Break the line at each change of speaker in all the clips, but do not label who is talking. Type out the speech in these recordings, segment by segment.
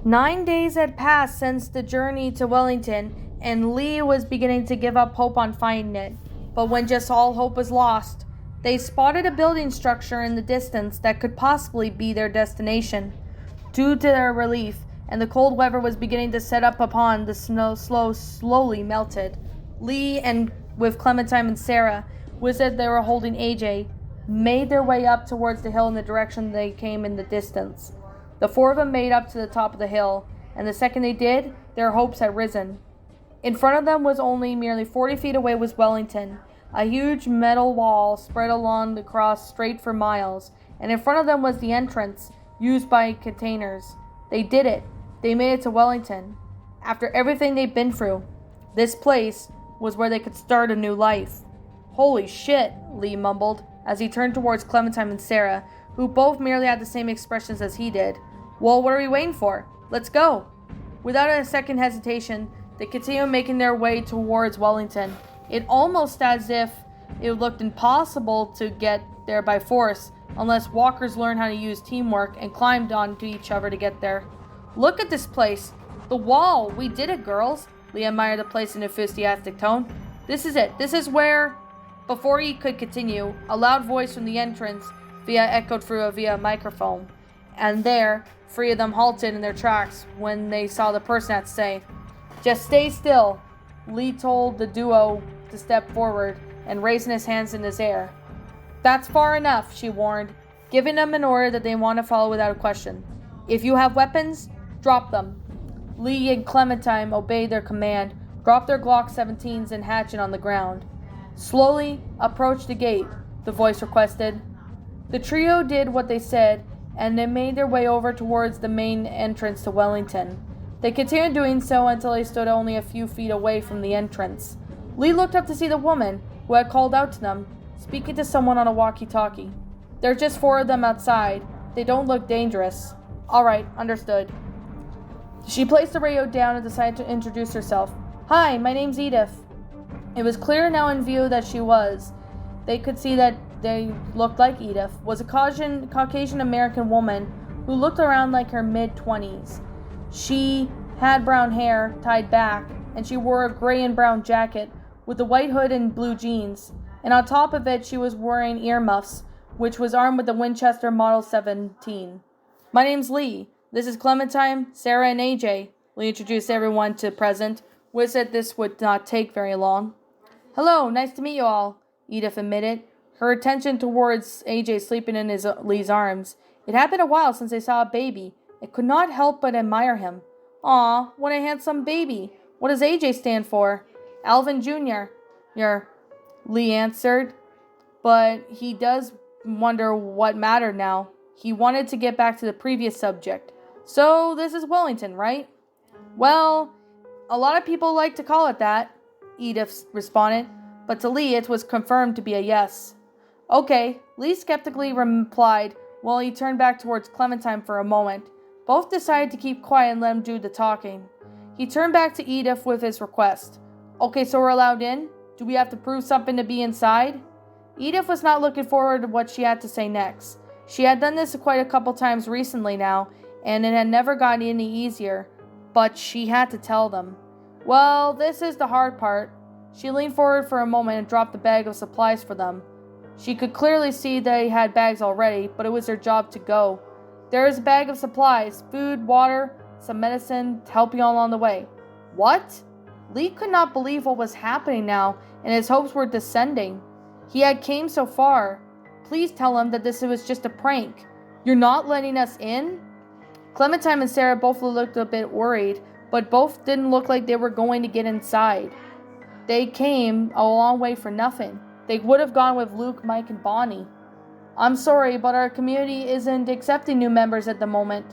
9 days had passed since the journey to Wellington, and Lee was beginning to give up hope on finding it. But when just all hope was lost, they spotted a building structure in the distance that could possibly be their destination. Due to their relief, and the cold weather was beginning to set up upon the snow slowly melted. Lee and with Clementine and Sarah, with it they were holding AJ, made their way up towards the hill in the direction they came in the distance. The four of them made up to the top of the hill, and the second they did, their hopes had risen. In front of them was only merely 40 feet away was Wellington, a huge metal wall spread along the cross straight for miles, and in front of them was the entrance, used by containers. They did it. They made it to Wellington. After everything they'd been through, this place was where they could start a new life. Holy shit, Lee mumbled, as he turned towards Clementine and Sarah, who both merely had the same expressions as he did. Well, what are we waiting for? Let's go. Without a second hesitation, they continued making their way towards Wellington. It almost as if it looked impossible to get there by force, unless walkers learned how to use teamwork and climbed onto each other to get there. Look at this place. The wall. We did it, girls. Lee admired the place in an enthusiastic tone. This is it. This is where... Before he could continue, a loud voice from the entrance echoed through via microphone, and there, three of them halted in their tracks when they saw the person had to say. Just stay still. Lee told the duo to step forward and raising his hands in his air. That's far enough, she warned, giving them an order that they want to follow without a question. If you have weapons, drop them. Lee and Clementine obeyed their command, dropped their Glock 17s and hatchet on the ground. Slowly approach the gate, the voice requested. The trio did what they said, and they made their way over towards the main entrance to Wellington. They continued doing so until they stood only a few feet away from the entrance. Lee looked up to see the woman, who had called out to them, speaking to someone on a walkie-talkie. There's just four of them outside. They don't look dangerous. All right, understood. She placed the radio down and decided to introduce herself. Hi, my name's Edith. It was clear now in view that she was. They could see that they looked like Edith, was a Caucasian American woman who looked around like her mid-20s. She had brown hair tied back, and she wore a gray and brown jacket with a white hood and blue jeans, and on top of it she was wearing earmuffs, which was armed with a Winchester Model 17. My name's Lee. This is Clementine, Sarah, and AJ. Lee introduced everyone to present, which said this would not take very long. Hello, nice to meet you all, Edith admitted, her attention towards AJ sleeping in Lee's arms. It had been a while since they saw a baby. It could not help but admire him. Aw, what a handsome baby. What does AJ stand for? Alvin Jr. Lee answered, but he does wonder what mattered now. He wanted to get back to the previous subject. So this is Wellington, right? Well, a lot of people like to call it that, Edith responded, but to Lee it was confirmed to be a yes. Okay, Lee skeptically replied while he turned back towards Clementine for a moment. Both decided to keep quiet and let him do the talking. He turned back to Edith with his request. Okay, so we're allowed in? Do we have to prove something to be inside? Edith was not looking forward to what she had to say next. She had done this quite a couple times recently now, and it had never gotten any easier, but she had to tell them. Well, this is the hard part. She leaned forward for a moment and dropped the bag of supplies for them. She could clearly see they had bags already, but it was their job to go. There is a bag of supplies, food, water, some medicine to help you along the way. What? Lee could not believe what was happening now, and his hopes were descending. He had came so far. Please tell him that this was just a prank. You're not letting us in? Clementine and Sarah both looked a bit worried, but both didn't look like they were going to get inside. They came a long way for nothing. They would have gone with Luke, Mike, and Bonnie. I'm sorry, but our community isn't accepting new members at the moment.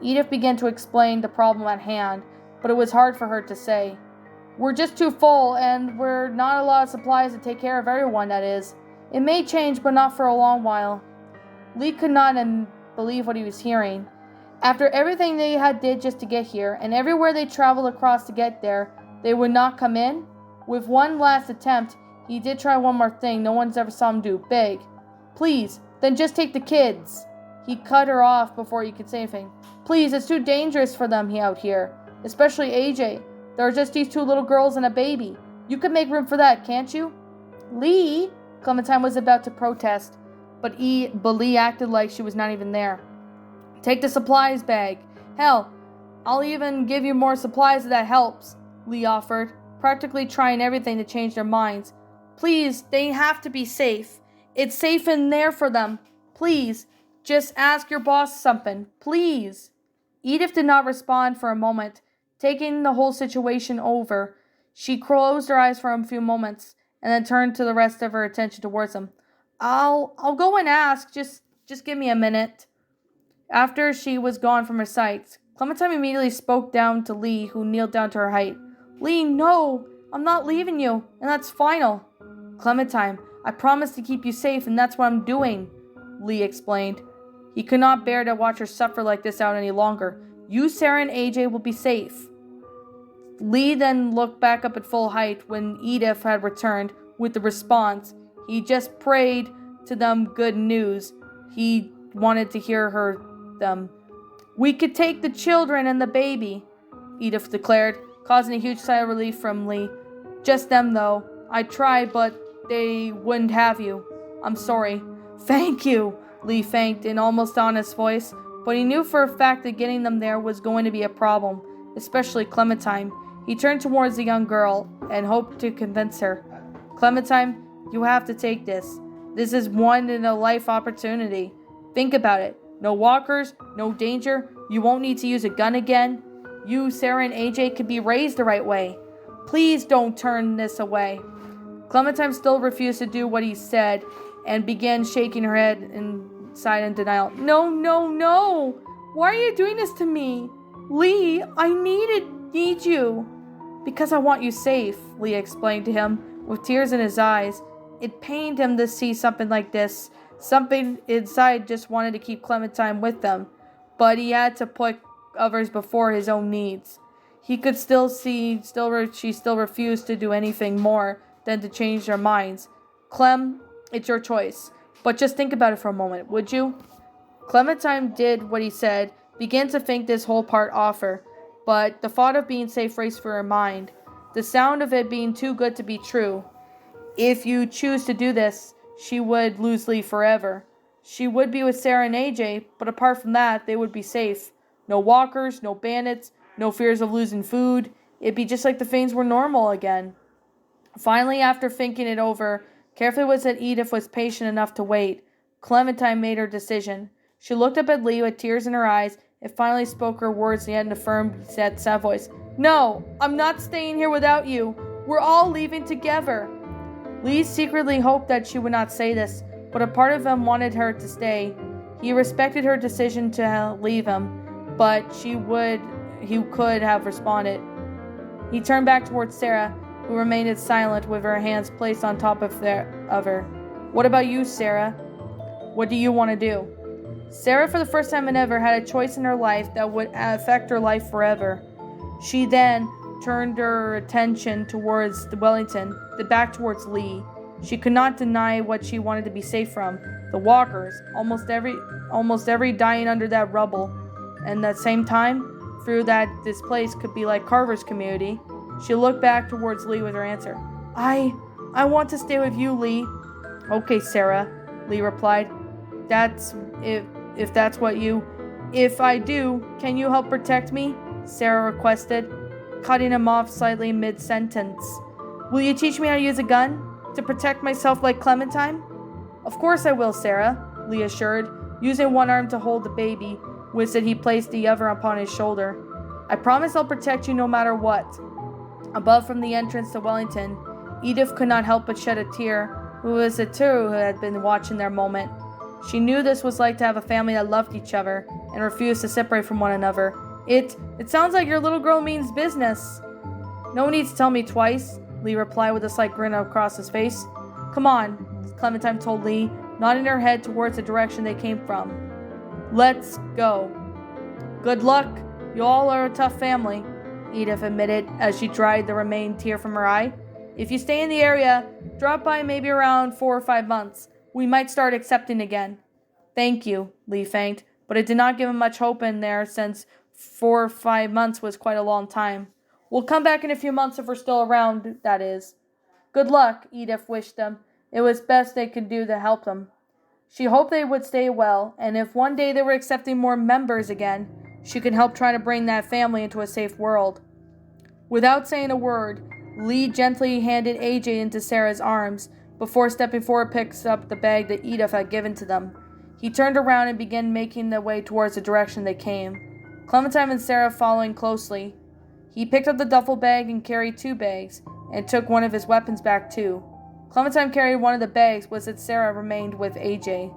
Edith began to explain the problem at hand, but it was hard for her to say. We're just too full, and we're not a lot of supplies to take care of everyone, that is. It may change, but not for a long while. Lee could not believe what he was hearing. After everything they had did just to get here, and everywhere they traveled across to get there, they would not come in? With one last attempt, he did try one more thing no one's ever saw him do, beg. Please, then just take the kids. He cut her off before he could say anything. Please, it's too dangerous for them out here. Especially AJ. There are just these 2 little girls and a baby. You could make room for that, can't you? Lee? Clementine was about to protest, but Lee acted like she was not even there. Take the supplies bag. Hell, I'll even give you more supplies if that helps, Lee offered, practically trying everything to change their minds. Please, they have to be safe. It's safe in there for them. Please, just ask your boss something. Please. Edith did not respond for a moment, taking the whole situation over. She closed her eyes for a few moments and then turned to the rest of her attention towards him. I'll go and ask. Just give me a minute. After she was gone from her sight, Clementine immediately spoke down to Lee, who kneeled down to her height. Lee, no, I'm not leaving you, and that's final. Clementine, I promised to keep you safe, and that's what I'm doing, Lee explained. He could not bear to watch her suffer like this out any longer. You, Sarah, and AJ will be safe. Lee then looked back up at full height when Edith had returned with the response. He just prayed to them good news. He wanted to hear them. We could take the children and the baby, Edith declared, causing a huge sigh of relief from Lee. Just them, though. I tried, but they wouldn't have you. I'm sorry. Thank you, Lee thanked in almost honest voice, but he knew for a fact that getting them there was going to be a problem, especially Clementine. He turned towards the young girl and hoped to convince her. Clementine, you have to take this. This is one-in-a-life opportunity. Think about it. No walkers, no danger. You won't need to use a gun again. You, Sarah, and AJ could be raised the right way. Please don't turn this away. Clementine still refused to do what he said and began shaking her head in silent denial. No, no, no! Why are you doing this to me? Lee, I need you. Because I want you safe, Lee explained to him, with tears in his eyes. It pained him to see something like this. Something inside just wanted to keep Clementine with them, but he had to put others before his own needs. He could still see, she still refused to do anything more than to change their minds. Clem, it's your choice, but just think about it for a moment, would you? Clementine did what he said, began to think this whole part offer, but the thought of being safe raced through her mind, the sound of it being too good to be true. If you choose to do this, she would lose Lee forever. She would be with Sarah and AJ, but apart from that, they would be safe. No walkers, no bandits, no fears of losing food. It'd be just like the things were normal again. Finally, after thinking it over, carefully was that Edith was patient enough to wait. Clementine made her decision. She looked up at Lee with tears in her eyes and finally spoke her words in a firm, sad voice. No, I'm not staying here without you. We're all leaving together. Lee secretly hoped that she would not say this, but a part of him wanted her to stay. He respected her decision to leave him, but he could have responded. He turned back towards Sarah, who remained silent with her hands placed on top of her. What about you, Sarah? What do you want to do? Sarah, for the first time ever, had a choice in her life that would affect her life forever. She then turned her attention towards the Wellington, then back towards Lee. She could not deny what she wanted to be safe from. The walkers, almost every dying under that rubble. And at the same time, through that this place could be like Carver's community. She looked back towards Lee with her answer. I want to stay with you, Lee. Okay, Sarah, Lee replied. That's if that's what you... If I do, can you help protect me? Sarah requested, cutting him off slightly mid-sentence. Will you teach me how to use a gun? To protect myself like Clementine? Of course I will, Sarah, Lee assured, using one arm to hold the baby, which he placed the other upon his shoulder. I promise I'll protect you no matter what. Above from the entrance to Wellington, Edith could not help but shed a tear, who was it too who had been watching their moment. She knew this was like to have a family that loved each other and refused to separate from one another. It sounds like your little girl means business. No need to tell me twice, Lee replied with a slight grin across his face. Come on, Clementine told Lee, nodding her head towards the direction they came from. Let's go. Good luck. You all are a tough family, Edith admitted as she dried the remaining tear from her eye. If you stay in the area, drop by maybe around 4 or 5 months. We might start accepting again. Thank you, Lee thanked, but it did not give him much hope in there since 4 or 5 months was quite a long time. We'll come back in a few months if we're still around, that is. Good luck, Edith wished them. It was best they could do to help them. She hoped they would stay well, and if one day they were accepting more members again, she could help try to bring that family into a safe world. Without saying a word, Lee gently handed AJ into Sarah's arms before stepping forward picks up the bag that Edith had given to them. He turned around and began making their way towards the direction they came, Clementine and Sarah following closely. He picked up the duffel bag and carried 2 bags, and took one of his weapons back too. Clementine carried one of the bags, while Sarah remained with AJ.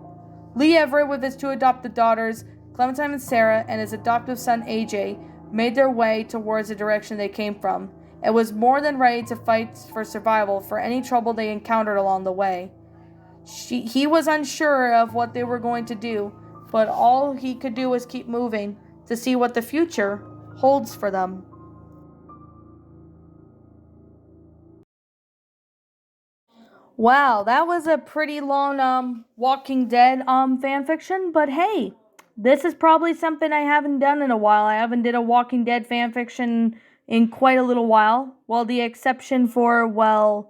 Lee Everett, with his 2 adopted daughters, Clementine and Sarah, and his adoptive son AJ, made their way towards the direction they came from, and was more than ready to fight for survival for any trouble they encountered along the way. He was unsure of what they were going to do, but all he could do was keep moving to see what the future holds for them. Wow, that was a pretty long Walking Dead fan fiction, but hey, this is probably something I haven't done in a while. I haven't did a Walking Dead fan fiction in quite a little while. Well, the exception for what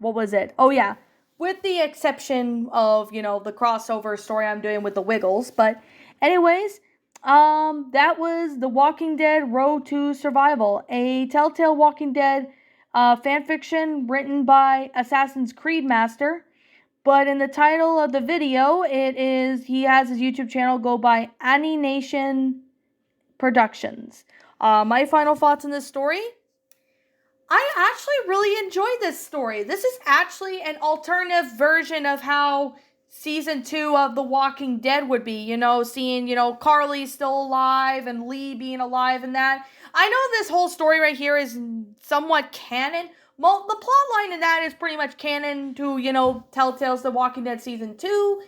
was it? Oh yeah, with the exception of, the crossover story I'm doing with the Wiggles, but anyways, that was The Walking Dead Road to Survival, a Telltale Walking Dead fanfiction written by Assassin's Creed Master. But in the title of the video, he has his YouTube channel go by Annie Nation Productions. My final thoughts on this story. I actually really enjoyed this story. This is actually an alternative version of how season 2 of The Walking Dead would be, seeing, Carly still alive and Lee being alive and that. I know this whole story right here is somewhat canon. Well, the plot line in that is pretty much canon to, Telltale's The Walking Dead season 2.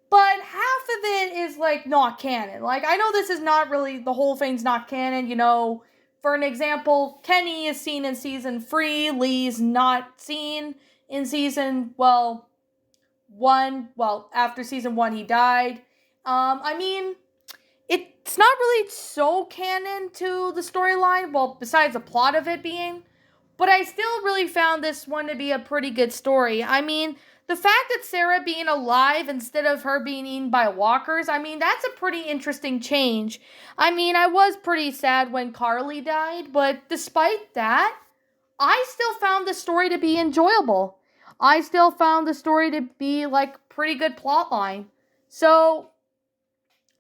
But half of it is, not canon. I know this is not really, the whole thing's not canon, For an example, Kenny is seen in season 3. Lee's not seen in season, 1. Well, after season 1, he died. It's not really so canon to the storyline, well, besides the plot of it being. But I still really found this one to be a pretty good story. The fact that Sarah being alive instead of her being eaten by walkers, that's a pretty interesting change. I was pretty sad when Carly died, but despite that, I still found the story to be enjoyable. I still found the story to be, pretty good plotline. So,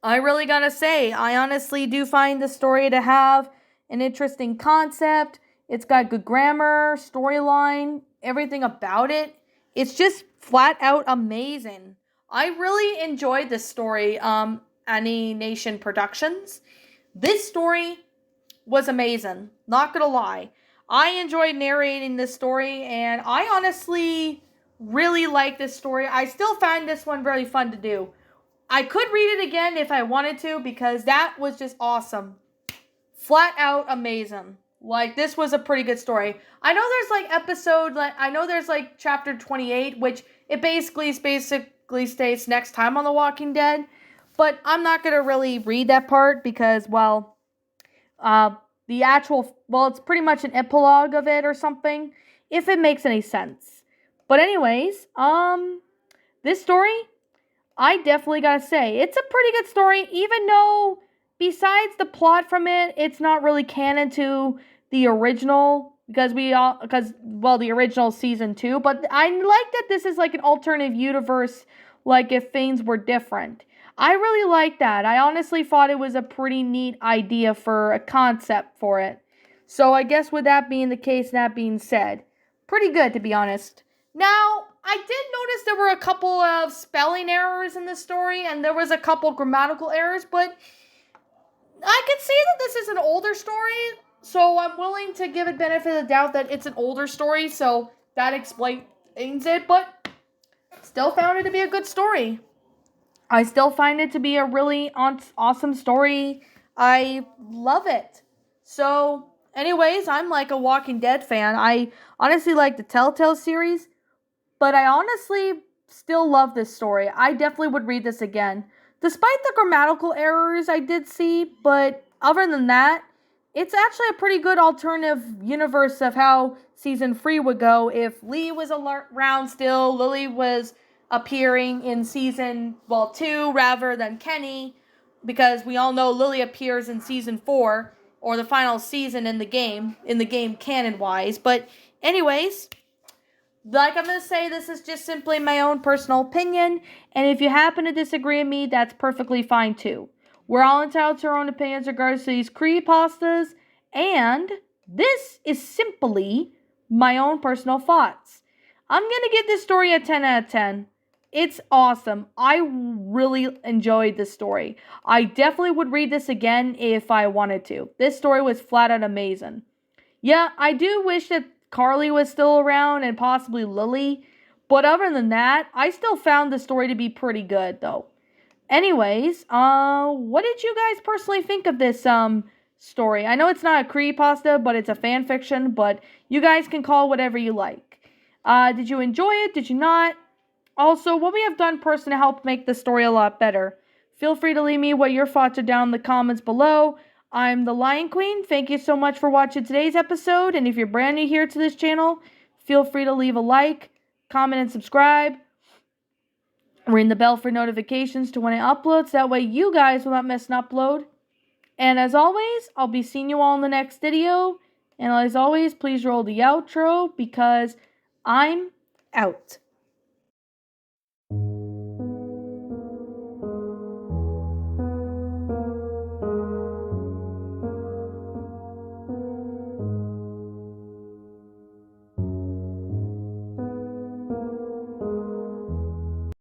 I really gotta say, I honestly do find the story to have an interesting concept. It's got good grammar, storyline, everything about it. It's just flat out amazing. I really enjoyed this story, Annie Nation Productions. This story was amazing. Not gonna lie. I enjoyed narrating this story, and I honestly really like this story. I still find this one very fun to do. I could read it again if I wanted to, because that was just awesome. Flat out amazing. This was a pretty good story. I know there's chapter 28, which it basically states next time on The Walking Dead. But I'm not going to really read that part because, it's pretty much an epilogue of it or something, if it makes any sense. But anyways, this story, I definitely gotta say, it's a pretty good story, even though, besides the plot from it, it's not really canon to the original, the original season 2, but I like that this is an alternative universe, if things were different. I really like that. I honestly thought it was a pretty neat idea for a concept for it. So I guess with that being the case, that being said, pretty good to be honest. Now, I did notice there were a couple of spelling errors in the story, and there was a couple grammatical errors, but I can see that this is an older story, so I'm willing to give it benefit of the doubt that it's an older story, so that explains it, but still found it to be a good story. I still find it to be a really awesome story. I love it. So, anyways, I'm a Walking Dead fan. I honestly like the Telltale series, but I honestly still love this story. I definitely would read this again. Despite the grammatical errors I did see, but other than that, it's actually a pretty good alternative universe of how season 3 would go if Lee was around still, Lily was appearing in season, 2 rather than Kenny, because we all know Lily appears in season 4, or the final season in the game canon-wise. But anyways, like I'm going to say, this is just simply my own personal opinion, and if you happen to disagree with me, that's perfectly fine too. We're all entitled to our own opinions regards to these creepypastas, and this is simply my own personal thoughts. I'm going to give this story a 10 out of 10. It's awesome. I really enjoyed this story. I definitely would read this again if I wanted to. This story was flat out amazing. Yeah, I do wish that Carly was still around and possibly Lily, but other than that, I still found the story to be pretty good though. Anyways, what did you guys personally think of this story? I know it's not a creepypasta, but it's a fan fiction, but you guys can call it whatever you like. Did you enjoy it? Did you not? Also, what we have done personally to help make the story a lot better. Feel free to leave me what your thoughts are down in the comments below. I'm the Lion Queen. Thank you so much for watching today's episode. And if you're brand new here to this channel, feel free to leave a like, comment, and subscribe. Ring the bell for notifications to when I upload, so that way you guys will not miss an upload. And as always, I'll be seeing you all in the next video. And as always, please roll the outro because I'm out.